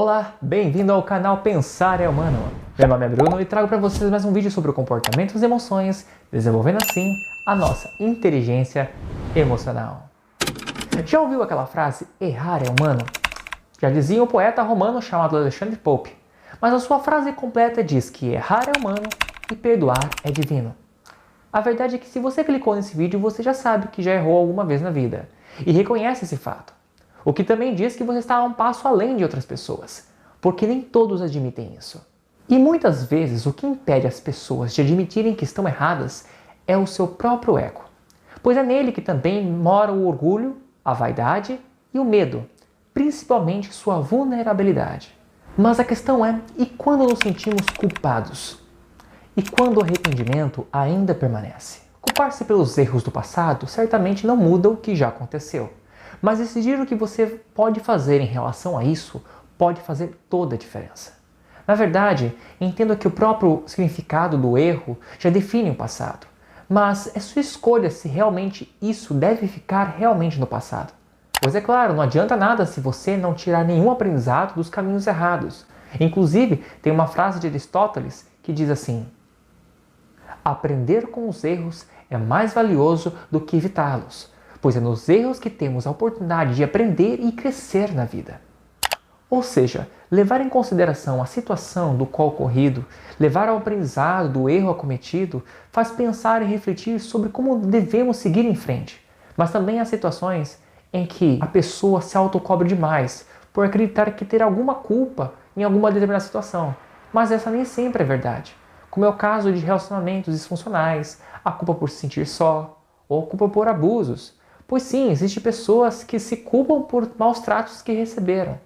Olá, bem-vindo ao canal Pensar é Humano. Meu nome é Bruno e trago para vocês mais um vídeo sobre o comportamento e emoções, desenvolvendo assim a nossa inteligência emocional. Já ouviu aquela frase, errar é humano? Já dizia um poeta romano chamado Alexandre Pope, mas a sua frase completa diz que errar é humano e perdoar é divino. A verdade é que se você clicou nesse vídeo, você já sabe que já errou alguma vez na vida e reconhece esse fato. O que também diz que você está um passo além de outras pessoas, porque nem todos admitem isso. E muitas vezes o que impede as pessoas de admitirem que estão erradas é o seu próprio ego, pois é nele que também mora o orgulho, a vaidade e o medo, principalmente sua vulnerabilidade. Mas a questão é, e quando nos sentimos culpados? E quando o arrependimento ainda permanece? Culpar-se pelos erros do passado certamente não muda o que já aconteceu. Mas decidir o que você pode fazer em relação a isso pode fazer toda a diferença. Na verdade, entendo que o próprio significado do erro já define o passado. Mas é sua escolha se realmente isso deve ficar realmente no passado. Pois é claro, não adianta nada se você não tirar nenhum aprendizado dos caminhos errados. Inclusive, tem uma frase de Aristóteles que diz assim: aprender com os erros é mais valioso do que evitá-los, pois é nos erros que temos a oportunidade de aprender e crescer na vida. Ou seja, levar em consideração a situação do qual ocorrido, levar ao aprendizado do erro acometido, faz pensar e refletir sobre como devemos seguir em frente. Mas também há situações em que a pessoa se autocobre demais por acreditar que ter alguma culpa em alguma determinada situação. Mas essa nem sempre é verdade. Como é o caso de relacionamentos disfuncionais, a culpa por se sentir só, ou a culpa por abusos. Pois sim, existem pessoas que se culpam por maus tratos que receberam.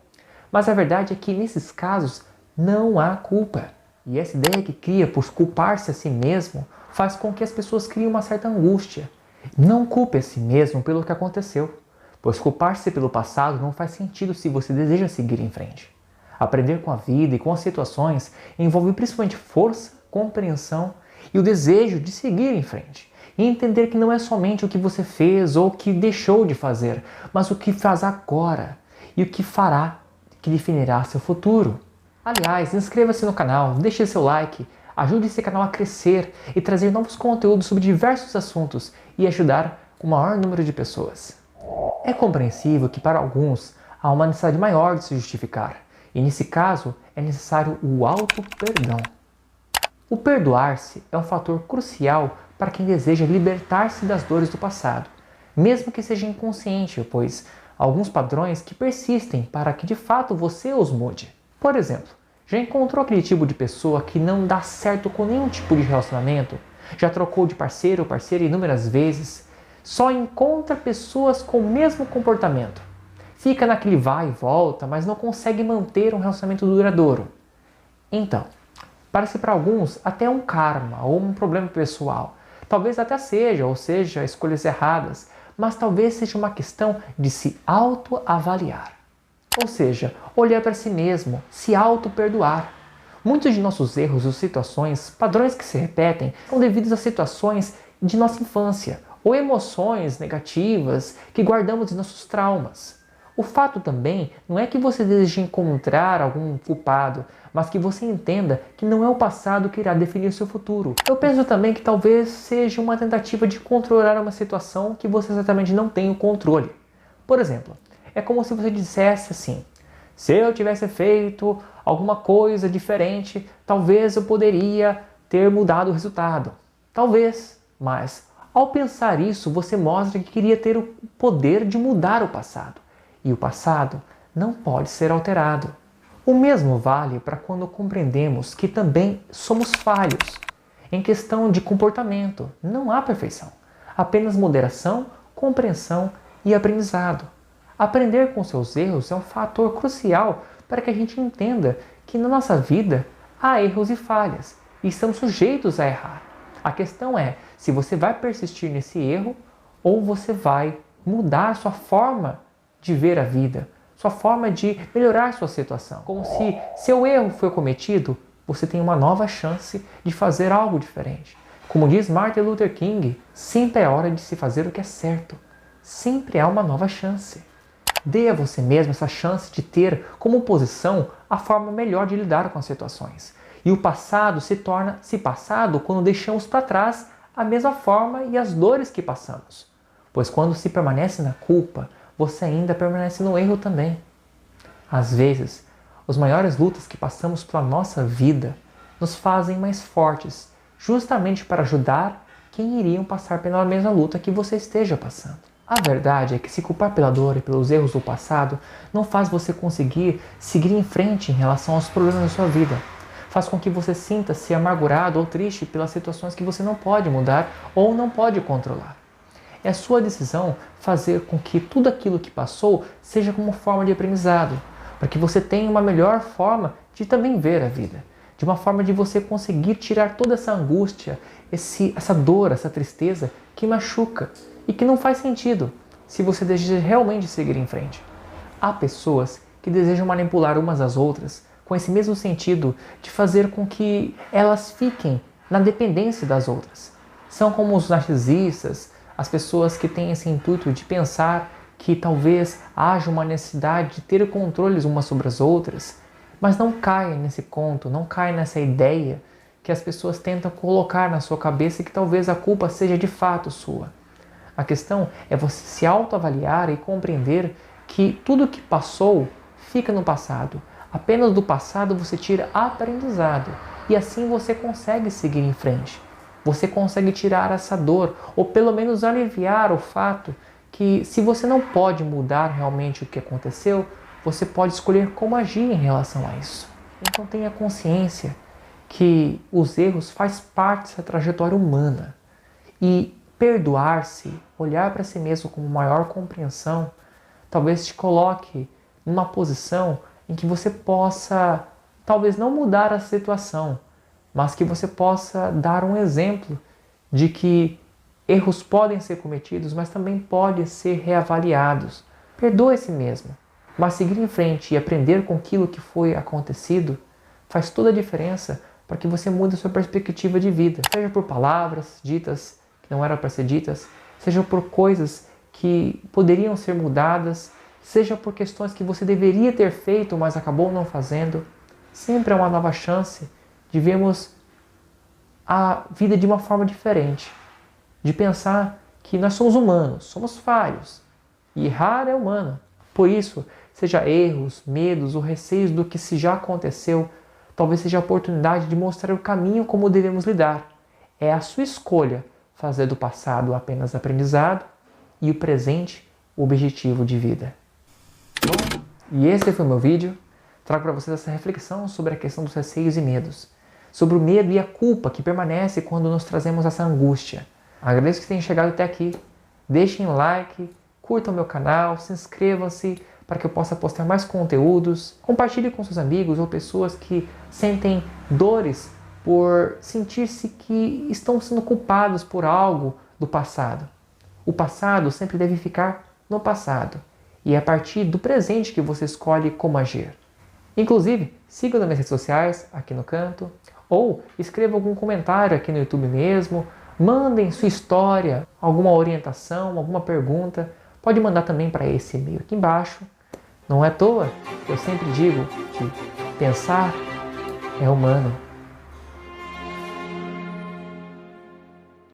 Mas a verdade é que nesses casos não há culpa. E essa ideia que cria por culpar-se a si mesmo faz com que as pessoas criem uma certa angústia. Não culpe a si mesmo pelo que aconteceu, pois culpar-se pelo passado não faz sentido se você deseja seguir em frente. Aprender com a vida e com as situações envolve principalmente força, compreensão e o desejo de seguir em frente. E entender que não é somente o que você fez ou o que deixou de fazer, mas o que faz agora e o que fará que definirá seu futuro. Aliás, inscreva-se no canal, deixe seu like, ajude esse canal a crescer e trazer novos conteúdos sobre diversos assuntos e ajudar o maior número de pessoas. É compreensível que para alguns há uma necessidade maior de se justificar, e nesse caso é necessário o auto-perdão. O perdoar-se é um fator crucial para quem deseja libertar-se das dores do passado, mesmo que seja inconsciente, pois há alguns padrões que persistem para que de fato você os mude. Por exemplo, já encontrou aquele tipo de pessoa que não dá certo com nenhum tipo de relacionamento? Já trocou de parceiro ou parceira inúmeras vezes? Só encontra pessoas com o mesmo comportamento. Fica naquele vai e volta, mas não consegue manter um relacionamento duradouro. Então, parece para alguns até um karma ou um problema pessoal. Talvez até seja, ou seja, escolhas erradas, mas talvez seja uma questão de se autoavaliar. Ou seja, olhar para si mesmo, se auto-perdoar. Muitos de nossos erros ou situações, padrões que se repetem, são devidos a situações de nossa infância ou emoções negativas que guardamos em nossos traumas. O fato também não é que você deseje encontrar algum culpado, mas que você entenda que não é o passado que irá definir o seu futuro. Eu penso também que talvez seja uma tentativa de controlar uma situação que você exatamente não tem o controle. Por exemplo, é como se você dissesse assim: se eu tivesse feito alguma coisa diferente, talvez eu poderia ter mudado o resultado. Talvez, mas ao pensar isso, você mostra que queria ter o poder de mudar o passado. E o passado não pode ser alterado. O mesmo vale para quando compreendemos que também somos falhos. Em questão de comportamento, não há perfeição. Apenas moderação, compreensão e aprendizado. Aprender com seus erros é um fator crucial para que a gente entenda que na nossa vida há erros e falhas e estamos sujeitos a errar. A questão é se você vai persistir nesse erro ou você vai mudar sua forma de ver a vida, sua forma de melhorar sua situação. Como se seu erro foi cometido, você tem uma nova chance de fazer algo diferente. Como diz Martin Luther King, sempre é hora de se fazer o que é certo. Sempre há uma nova chance. Dê a você mesmo essa chance de ter como posição a forma melhor de lidar com as situações. E o passado se torna passado quando deixamos para trás a mesma forma e as dores que passamos. Pois quando se permanece na culpa, você ainda permanece no erro também. Às vezes, as maiores lutas que passamos pela nossa vida nos fazem mais fortes, justamente para ajudar quem iriam passar pela mesma luta que você esteja passando. A verdade é que se culpar pela dor e pelos erros do passado não faz você conseguir seguir em frente em relação aos problemas da sua vida. Faz com que você sinta-se amargurado ou triste pelas situações que você não pode mudar ou não pode controlar. É a sua decisão fazer com que tudo aquilo que passou seja como forma de aprendizado, para que você tenha uma melhor forma de também ver a vida, de uma forma de você conseguir tirar toda essa angústia, essa dor, essa tristeza que machuca e que não faz sentido se você deseja realmente seguir em frente. Há pessoas que desejam manipular umas às outras com esse mesmo sentido de fazer com que elas fiquem na dependência das outras. São como os narcisistas, as pessoas que têm esse intuito de pensar que talvez haja uma necessidade de ter controles umas sobre as outras, mas não caem nesse conto, não caem nessa ideia que as pessoas tentam colocar na sua cabeça que talvez a culpa seja de fato sua. A questão é você se autoavaliar e compreender que tudo que passou fica no passado. Apenas do passado você tira aprendizado e assim você consegue seguir em frente. Você consegue tirar essa dor ou pelo menos aliviar o fato que se você não pode mudar realmente o que aconteceu, você pode escolher como agir em relação a isso. Então tenha consciência que os erros fazem parte dessa trajetória humana e perdoar-se, olhar para si mesmo com maior compreensão, talvez te coloque numa posição em que você possa, talvez não mudar a situação, mas que você possa dar um exemplo de que erros podem ser cometidos, mas também podem ser reavaliados. Perdoe-se mesmo, mas seguir em frente e aprender com aquilo que foi acontecido faz toda a diferença para que você mude a sua perspectiva de vida, seja por palavras ditas que não eram para ser ditas, seja por coisas que poderiam ser mudadas, seja por questões que você deveria ter feito, mas acabou não fazendo. Sempre é uma nova chance de vermos a vida de uma forma diferente, de pensar que nós somos humanos, somos falhos, e errar é humano. Por isso, seja erros, medos ou receios do que se já aconteceu, talvez seja a oportunidade de mostrar o caminho como devemos lidar. É a sua escolha fazer do passado apenas aprendizado e o presente o objetivo de vida. Bom, e esse foi o meu vídeo. Trago para vocês essa reflexão sobre a questão dos receios e medos, sobre o medo e a culpa que permanece quando nos trazemos essa angústia. Agradeço que tenham chegado até aqui. Deixem um like, curtam o meu canal, se inscrevam-se para que eu possa postar mais conteúdos. Compartilhe com seus amigos ou pessoas que sentem dores por sentir-se que estão sendo culpados por algo do passado. O passado sempre deve ficar no passado. E é a partir do presente que você escolhe como agir. Inclusive, siga nas minhas redes sociais, aqui no canto, ou escreva algum comentário aqui no YouTube mesmo, mandem sua história, alguma orientação, alguma pergunta, pode mandar também para esse e-mail aqui embaixo. Não é à toa, eu sempre digo que pensar é humano.